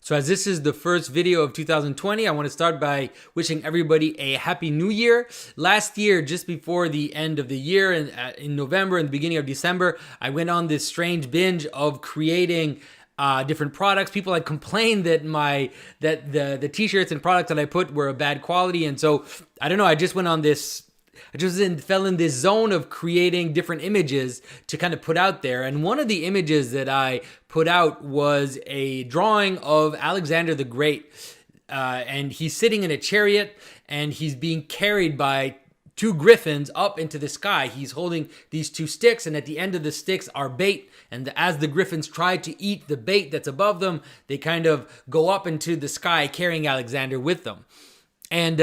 So as this is the first video of 2020, I want to start by wishing everybody a happy new year. Last year, just before the end of the year, in November and the beginning of December, I went on this strange binge of creating different products. People had complained that the t-shirts and products that I put were of bad quality, and so I don't know. I just fell in this zone of creating different images to kind of put out there. And one of the images that I put out was a drawing of Alexander the Great. And he's sitting in a chariot and he's being carried by two griffins up into the sky. He's holding these two sticks, and at the end of the sticks are bait. And as the griffins try to eat the bait that's above them, they kind of go up into the sky carrying Alexander with them. And,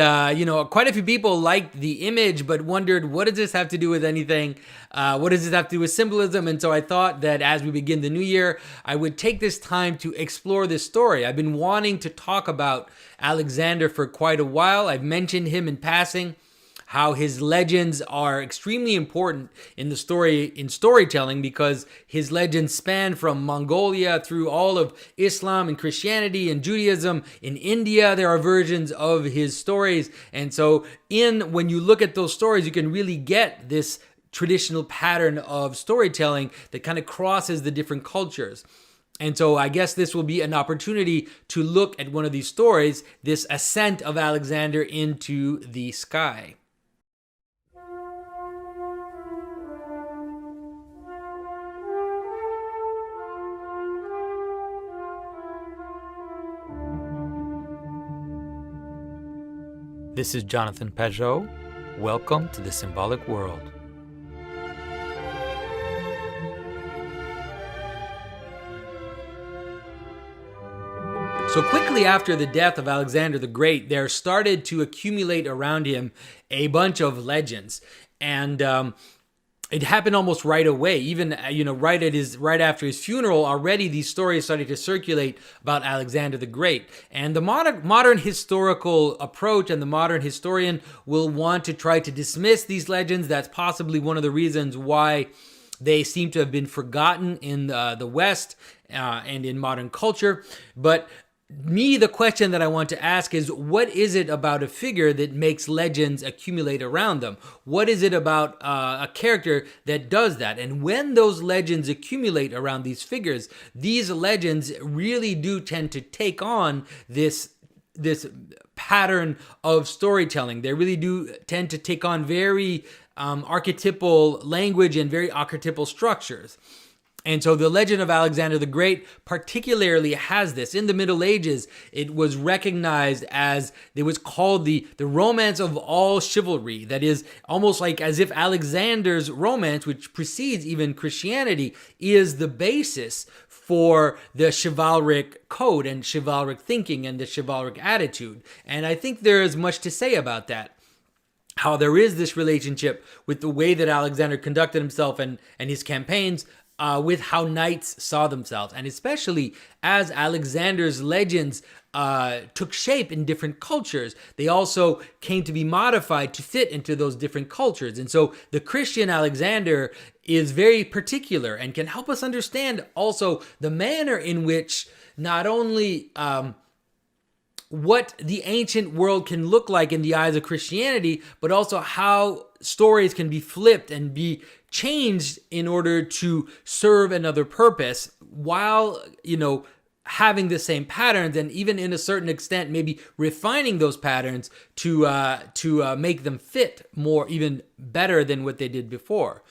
quite a few people liked the image, but wondered, what does this have to do with anything? What does this have to do with symbolism? And so I thought that as we begin the new year, I would take this time to explore this story. I've been wanting to talk about Alexander for quite a while. I've mentioned him in passing, how his legends are extremely important in storytelling, because his legends span from Mongolia through all of Islam and Christianity and Judaism. In India, there are versions of his stories. And so when you look at those stories, you can really get this traditional pattern of storytelling that kind of crosses the different cultures. And so I guess this will be an opportunity to look at one of these stories, this ascent of Alexander into the sky. This is Jonathan Pajot. Welcome to the Symbolic World. So quickly after the death of Alexander the Great, there started to accumulate around him a bunch of legends. And it happened almost right away. Even, right after his funeral, already these stories started to circulate about Alexander the Great. And the modern historical approach and the modern historian will want to try to dismiss these legends. That's possibly one of the reasons why they seem to have been forgotten in the West and in modern culture. But the question that I want to ask is, what is it about a figure that makes legends accumulate around them? What is it about a character that does that? And when those legends accumulate around these figures, these legends really do tend to take on this pattern of storytelling. They really do tend to take on very archetypal language and very archetypal structures. And so the legend of Alexander the Great particularly has this. In the Middle Ages, it was recognized it was called the romance of all chivalry. That is almost like as if Alexander's romance, which precedes even Christianity, is the basis for the chivalric code and chivalric thinking and the chivalric attitude. And I think there is much to say about that. How there is this relationship with the way that Alexander conducted himself and his campaigns, with how knights saw themselves, and especially as Alexander's legends took shape in different cultures, they also came to be modified to fit into those different cultures. And so the Christian Alexander is very particular and can help us understand also the manner in which not only what the ancient world can look like in the eyes of Christianity, but also how stories can be flipped and be changed in order to serve another purpose while, having the same patterns, and even in a certain extent, maybe refining those patterns to make them fit more, even better than what they did before.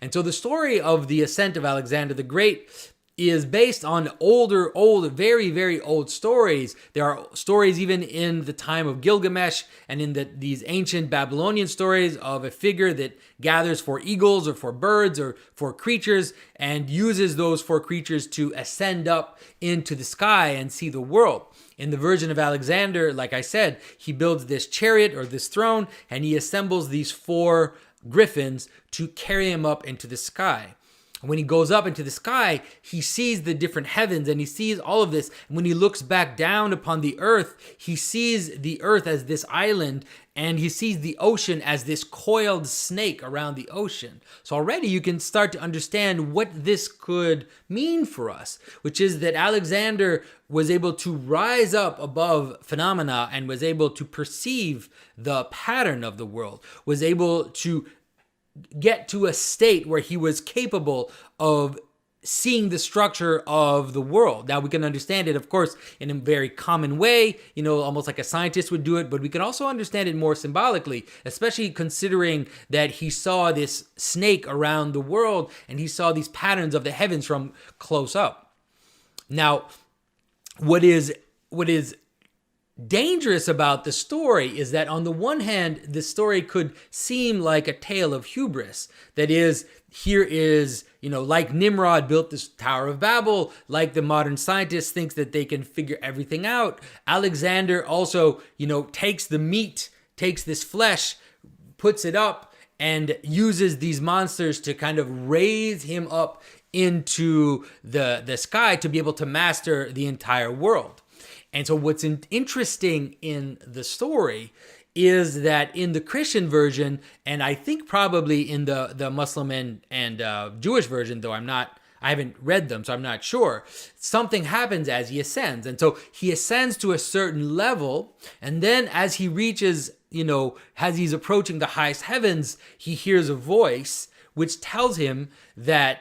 And so the story of the ascent of Alexander the Great is based on very, very old stories. There are stories even in the time of Gilgamesh and in these ancient Babylonian stories of a figure that gathers for eagles or for birds or for creatures and uses those for creatures to ascend up into the sky and see the world. In the version of Alexander, like I said, he builds this chariot or this throne, and he assembles these four griffins to carry him up into the sky. when he goes up into the sky, he sees the different heavens and he sees all of this. And when he looks back down upon the earth, he sees the earth as this island, and he sees the ocean as this coiled snake around the ocean. So already you can start to understand what this could mean for us, which is that Alexander was able to rise up above phenomena and was able to perceive the pattern of the world, was able to get to a state where he was capable of seeing the structure of the world. Now we can understand it, of course, in a very common way, almost like a scientist would do it, but we can also understand it more symbolically, especially considering that he saw this snake around the world and he saw these patterns of the heavens from close up. Now, what is dangerous about the story is that on the one hand, the story could seem like a tale of hubris. That is, here is, like Nimrod built this Tower of Babel, like the modern scientist thinks that they can figure everything out. Alexander also, takes the meat, takes this flesh, puts it up, and uses these monsters to kind of raise him up into the sky to be able to master the entire world. And so what's interesting in the story is that in the Christian version, and I think probably in the Muslim and Jewish version, though I haven't read them, so I'm not sure, something happens as he ascends. And so he ascends to a certain level, and then as he reaches, as he's approaching the highest heavens, he hears a voice which tells him that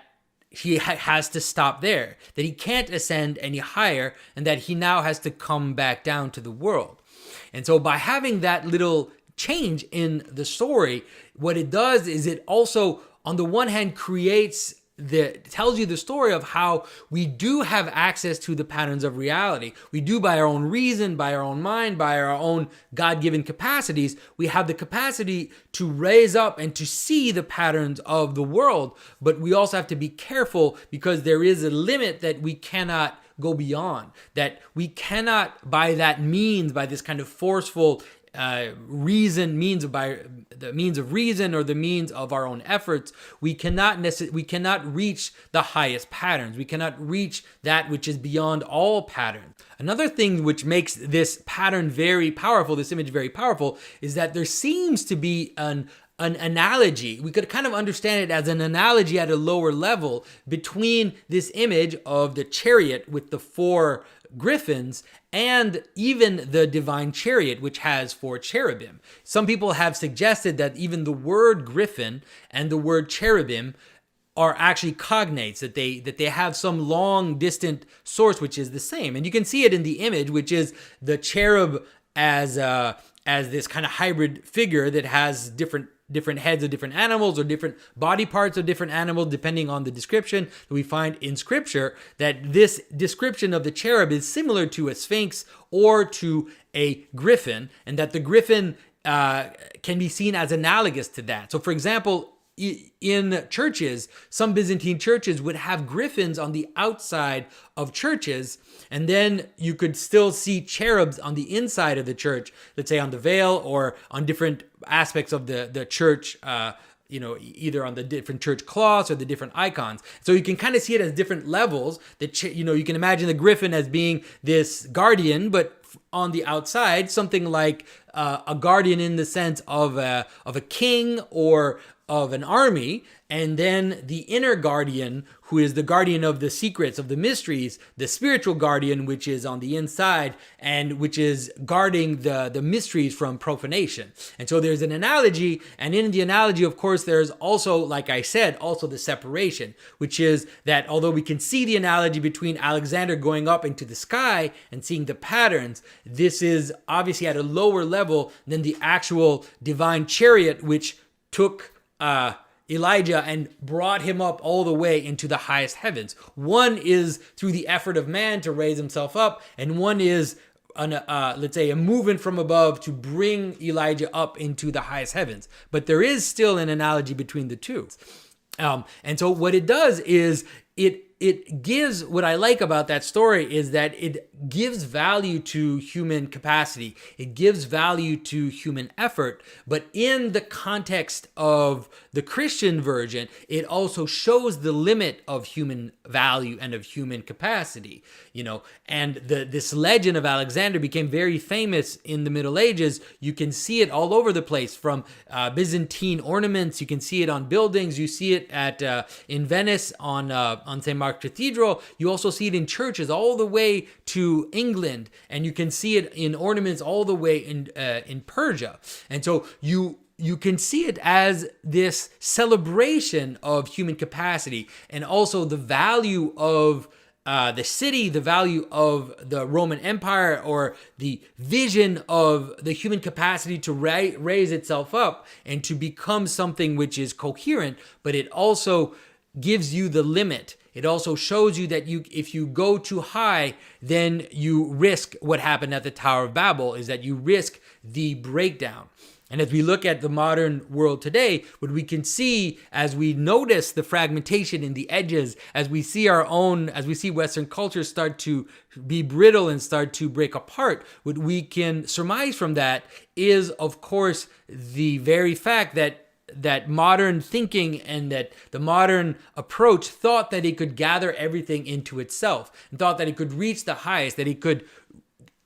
he has to stop there, that he can't ascend any higher, and that he now has to come back down to the world. And so by having that little change in the story, what it does is it also, on the one hand, tells you the story of how we do have access to the patterns of reality. We do, by our own reason, by our own mind, by our own God-given capacities, we have the capacity to raise up and to see the patterns of the world. But we also have to be careful, because there is a limit that we cannot go beyond, that we cannot by this kind of forceful by the means of reason or the means of our own efforts, we cannot reach the highest patterns. We cannot reach that which is beyond all patterns. Another thing which makes this pattern very powerful, this image very powerful, is that there seems to be an analogy. We could kind of understand it as an analogy at a lower level between this image of the chariot with the 4 griffins and even the divine chariot, which has 4 cherubim. Some people have suggested that even the word griffin and the word cherubim are actually cognates, that they have some long distant source which is the same. And you can see it in the image, which is the cherub as this kind of hybrid figure that has different heads of different animals or different body parts of different animals, depending on the description that we find in scripture, that this description of the cherub is similar to a sphinx or to a griffin, and that the griffin can be seen as analogous to that. So for example, in churches, some Byzantine churches would have griffins on the outside of churches, and then you could still see cherubs on the inside of the church, let's say on the veil or on different aspects of the church, either on the different church cloths or the different icons. So you can kind of see it as different levels. You can imagine the griffin as being this guardian, but on the outside, something like a guardian in the sense of a king or of an army, and then the inner guardian, who is the guardian of the secrets, of the mysteries, the spiritual guardian, which is on the inside and which is guarding the mysteries from profanation. And so there's an analogy, and in the analogy, of course, there's also, like I said, also the separation, which is that although we can see the analogy between Alexander going up into the sky and seeing the patterns, this is obviously at a lower level than the actual divine chariot, which took Elijah and brought him up all the way into the highest heavens. One is through the effort of man to raise himself up, and one is let's say a movement from above to bring Elijah up into the highest heavens. But there is still an analogy between the two. And so what it does is it it gives, what I like about that story is that it gives value to human capacity. It gives value to human effort. But in the context of the Christian version, it also shows the limit of human value and of human capacity, and this legend of Alexander became very famous in the Middle Ages. You can see it all over the place, from Byzantine ornaments. You can see it on buildings. You see it in Venice on St. Mark's Cathedral. You also see it in churches all the way to England, and you can see it in ornaments all the way in Persia. And so you can see it as this celebration of human capacity, and also the value of the city, the value of the Roman Empire, or the vision of the human capacity to raise itself up and to become something which is coherent. But it also gives you the limit. It also shows you that if you go too high, then you risk what happened at the Tower of Babel, is that you risk the breakdown. And as we look at the modern world today, what we can see as we notice the fragmentation in the edges, as we see Western culture start to be brittle and start to break apart, what we can surmise from that is, of course, the very fact that modern thinking and that the modern approach thought that it could gather everything into itself, and thought that it could reach the highest, that it could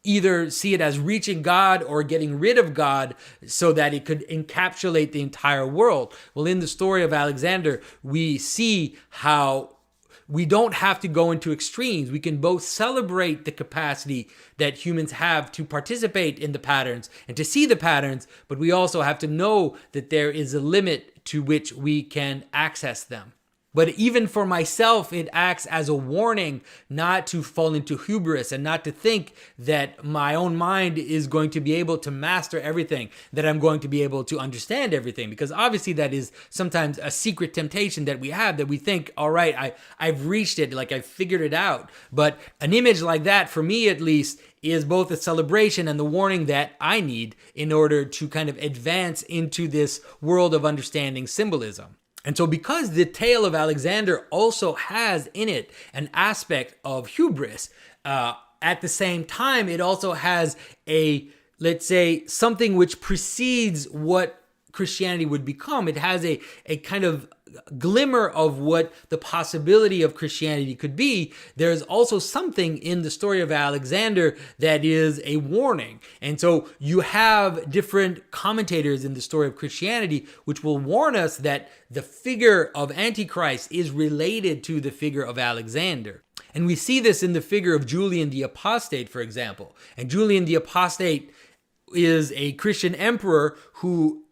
either see it as reaching God or getting rid of God so that it could encapsulate the entire world. Well, in the story of Alexander, we see how we don't have to go into extremes. We can both celebrate the capacity that humans have to participate in the patterns and to see the patterns, but we also have to know that there is a limit to which we can access them. But even for myself, it acts as a warning not to fall into hubris and not to think that my own mind is going to be able to master everything, that I'm going to be able to understand everything. Because obviously that is sometimes a secret temptation that we have, that we think, all right, I've reached it, like I've figured it out. But an image like that, for me at least, is both a celebration and the warning that I need in order to kind of advance into this world of understanding symbolism. And so because the tale of Alexander also has in it an aspect of hubris, at the same time, it also has let's say, something which precedes what Christianity would become. It has a kind of glimmer of what the possibility of Christianity could be. There's also something in the story of Alexander that is a warning. And so you have different commentators in the story of Christianity which will warn us that the figure of Antichrist is related to the figure of Alexander. And we see this in the figure of Julian the Apostate, for example. And Julian the Apostate is a Christian emperor who,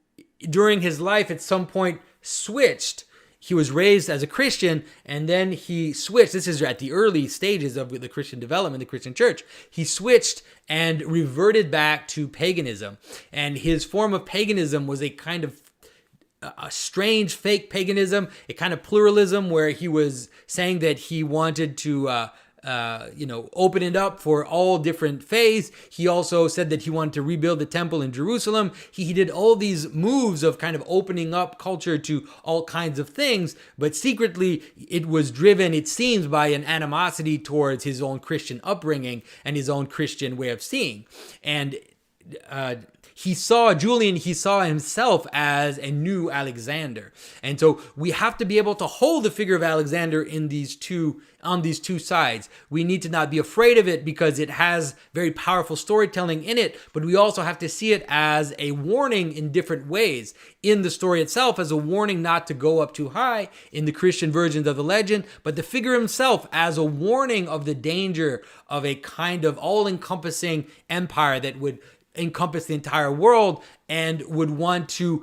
during his life, at some point switched. He was raised as a Christian, and then he switched. This is at the early stages of the Christian development, the Christian church. He switched and reverted back to paganism. And his form of paganism was a kind of a strange fake paganism, a kind of pluralism where he was saying that he wanted to open it up for all different faiths. He also said that he wanted to rebuild the temple in Jerusalem. He did all these moves of kind of opening up culture to all kinds of things, but secretly it was driven, it seems, by an animosity towards his own Christian upbringing and his own Christian way of seeing. And he saw himself as a new Alexander. And so we have to be able to hold the figure of Alexander on these two sides. We need to not be afraid of it because it has very powerful storytelling in it, but we also have to see it as a warning in different ways. In the story itself, as a warning not to go up too high in the Christian versions of the legend, but the figure himself as a warning of the danger of a kind of all-encompassing empire that would encompass the entire world and would want to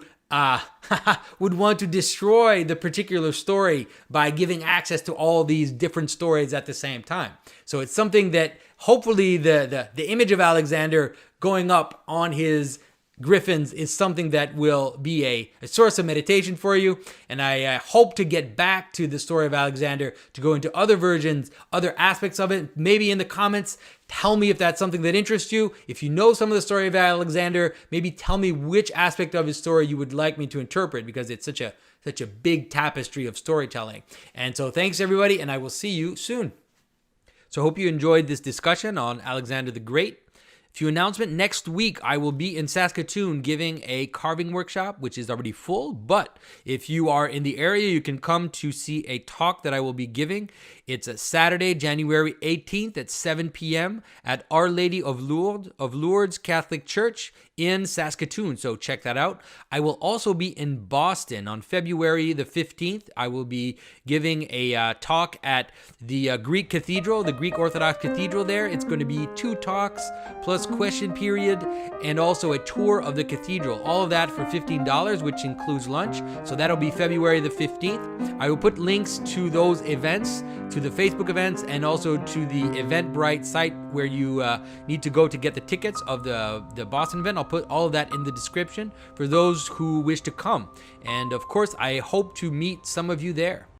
destroy the particular story by giving access to all these different stories at the same time. So it's something that hopefully the image of Alexander going up on his griffins is something that will be a source of meditation for you. And I hope to get back to the story of Alexander, to go into other versions, other aspects of it. Maybe in the comments, Tell me if that's something that interests you. If you know some of the story of Alexander, maybe tell me which aspect of his story you would like me to interpret, because it's such a big tapestry of storytelling. And so thanks everybody, and I will see you soon. So I hope you enjoyed this discussion on Alexander the Great. A few announcement. Next week, I will be in Saskatoon giving a carving workshop, which is already full. But if you are in the area, you can come to see a talk that I will be giving. It's a Saturday, January 18th at 7 p.m. at Our Lady of Lourdes Catholic Church in Saskatoon. So check that out. I will also be in Boston on February the 15th. I will be giving a talk at the Greek Cathedral, the Greek Orthodox Cathedral there. It's going to be 2 talks plus question period and also a tour of the cathedral. All of that for $15, which includes lunch. So that'll be February the 15th. I will put links to those events, to the Facebook events, and also to the Eventbrite site where you need to go to get the tickets of the Boston event. I'll put all of that in the description for those who wish to come. And of course, I hope to meet some of you there.